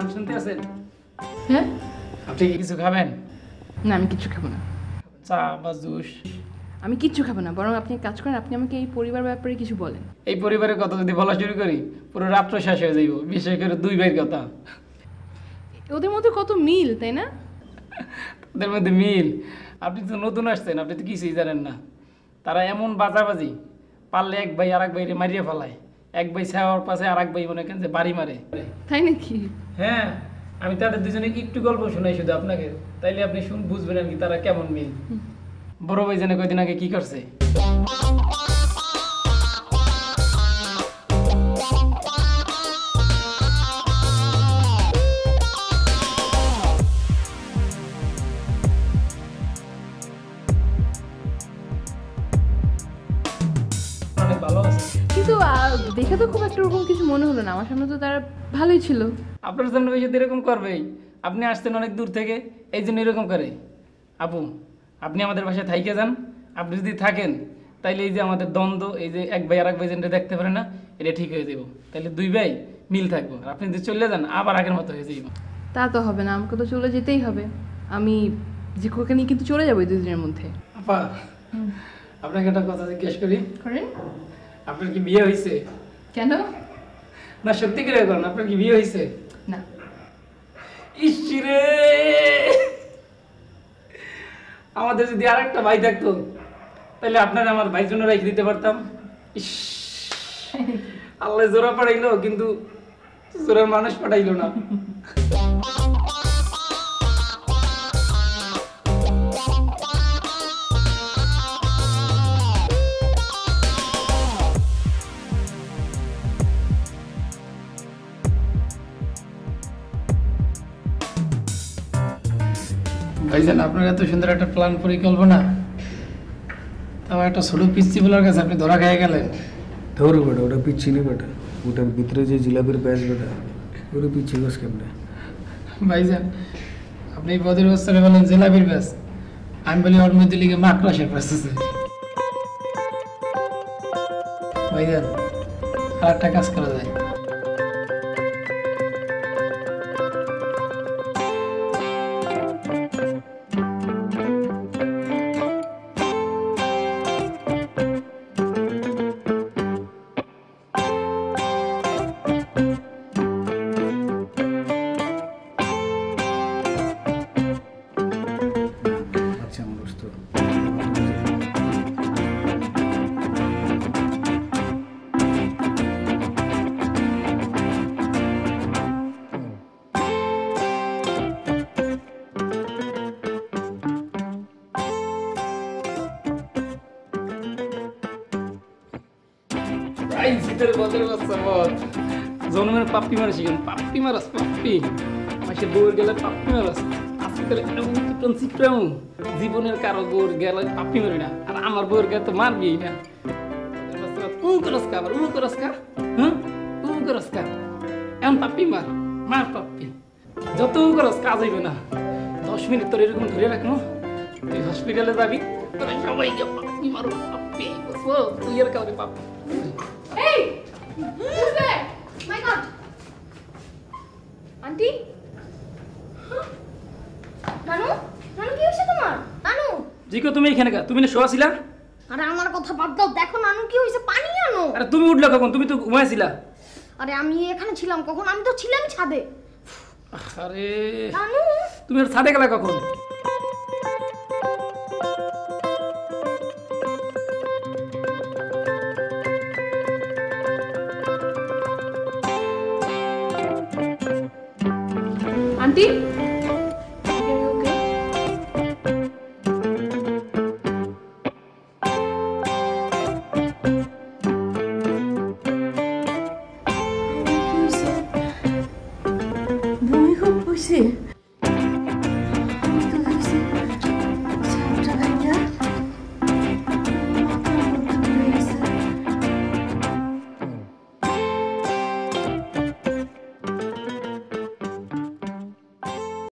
গান শুনতে আছেন? হ্যাঁ। আপনি কি কিছু খাবেন? না, আমি কিচ্ছু খাবো না। চা বা জুস? আমি কিচ্ছু খাবো না, বরং আপনি এক কাজ করেন, আপনি আমাকে এই পরিবার ব্যাপারে কিছু বলেন। এই পরিবারের কথা যদি বলা শুরু করি পুরো রাত্র শেষ হয়ে যাইব, বিশেষ করে দুই ভাইয়ের কথা। ওদের মধ্যে কত মিল, তাই না? ওদের মধ্যে মিল? আপনি তো নতুন আসছেন, আপনি তো কিছুই জানেন না। তারা এমন বাজাবাজি, পারলে এক ভাই আর এক ভাইরে মারিয়ে ফেলায়। এক ভাই ছাওয়ার পাশে আর এক ভাই মনে করেন যে বাড়ি মারে। তাই নাকি? হ্যাঁ, আমি তাদের দুজনে একটু গল্প শোনাই শুধু আপনাকে, তাইলে আপনি বুঝবেন আর কি তারা কেমন মিল। বড় ভাই জানে কয়দিন আগে কি করছে? অনেক ভালো আছে, কিন্তু দেখে তো খুব একটা ওরকম কিছু মনে হলো না। আমার সামনে তো তারা ভালোই ছিল। আপনার সামনে বসে তো এরকম করবেই। আপনি আসছেন অনেক দূর থেকে, এই জন্য এরকম করে। আপু, আপনি আমাদের বাসায় থাইকে যান। আপনি যদি থাকেন তাইলে এই যে আমাদের দ্বন্দ্ব, এই যে এক ভাই আর এক ভাই যেটা দেখতে পারে না, এটা ঠিক হয়ে যাব। তাইলে দুই ভাই মিল থাকবো। আর আপনি যদি চলে যান আবার আগের মতো হয়ে যাইব। তা তো হবে না, আমাকে তো চলে যেতেই হবে। আমি জিকুকে নিয়ে কিন্তু চলে যাবো এই 2 দিনের মধ্যে। আপা, আপনাকে একটা কথা জিজ্ঞেস করি। করেন। আপনার কি বিয়ে হয়েছে? কেন? না, সত্যি করে করেন, আপনার কি বিয়ে হয়েছে? না। ইসরে, আমাদের যদি আরেকটা ভাই থাকতো তাহলে আপনারা আমার ভাই জন্য রেখে দিতে পারতাম। ইস, আল্লাহ জোড়া পাঠাইলো কিন্তু জোড়ার মানুষ পাঠাইলো না। ভাইজান, আপনার এত সুন্দর একটা প্ল্যান পরিকল্পনা, তাও একটা ছোট পিচ্ছি বলার কাছে আপনি ধরা খেয়ে গেলেন। ধরো বেটা, ওটা পিচ্ছি না বেটা, ওটার ভিতরে যে জিলাপির প্যাঁচ বেটা, ওটা পিচ্ছি গাছ কেমনে? ভাইজান, আপনি পদের বস্তারে বলেন জেলাপির ব্যাস, আমি বলি ওর মধ্যে লিগে মাকড়াসের ব্যাস আছে। ভাইজান, আর একটা কাজ করা যায়। আচ্ছা আমার দোস্ত, এই শীতের বদের বাচ্চা বল, জন্মের পাপ্পি মারা শিখেন। পাপ্পি মারাস, পাপ্পি মাসে বউয়ের গেলে পাপ্পি মারাস। আজকাল এমন চিত্রন চিত্রাম, জীবনের কারো বউর গেলে পাপ্পি মারি না, আর আমার বউয়ের গেলে তো মারবি না। আবার করসকা, হ্যাঁ করসকা, এমন পাপ্পি মার, মার পাপ্পি, যত করস কাজ হইবে না। 10 মিনিট তোর এরকম ধরে রাখবো, তুই হসপিটালে যাবি, তোরা সবাইকে পাপ্পি মারো, পাপ্পি বুঝবো, তুই আর কাউরে পাপ্পি। এই, who's there? My God. Aunty? নানু, নানু কি হয়েছে তোমার? নানু, জিকো, তুমি এখানে কা? তুমি না শোয়া ছিলা? আরে আমার কথা বাদ দাও, দেখো নানু কি হয়েছে, পানি আনো। আরে তুমি উঠলা কখন? তুমি তো ঘুমাইছিলা। আরে আমি এখানে ছিলাম কখন? আমি তো ছিলাম ছাদে। আরে নানু, তুমি ওর ছাদে গেলা কখন? আন্টি?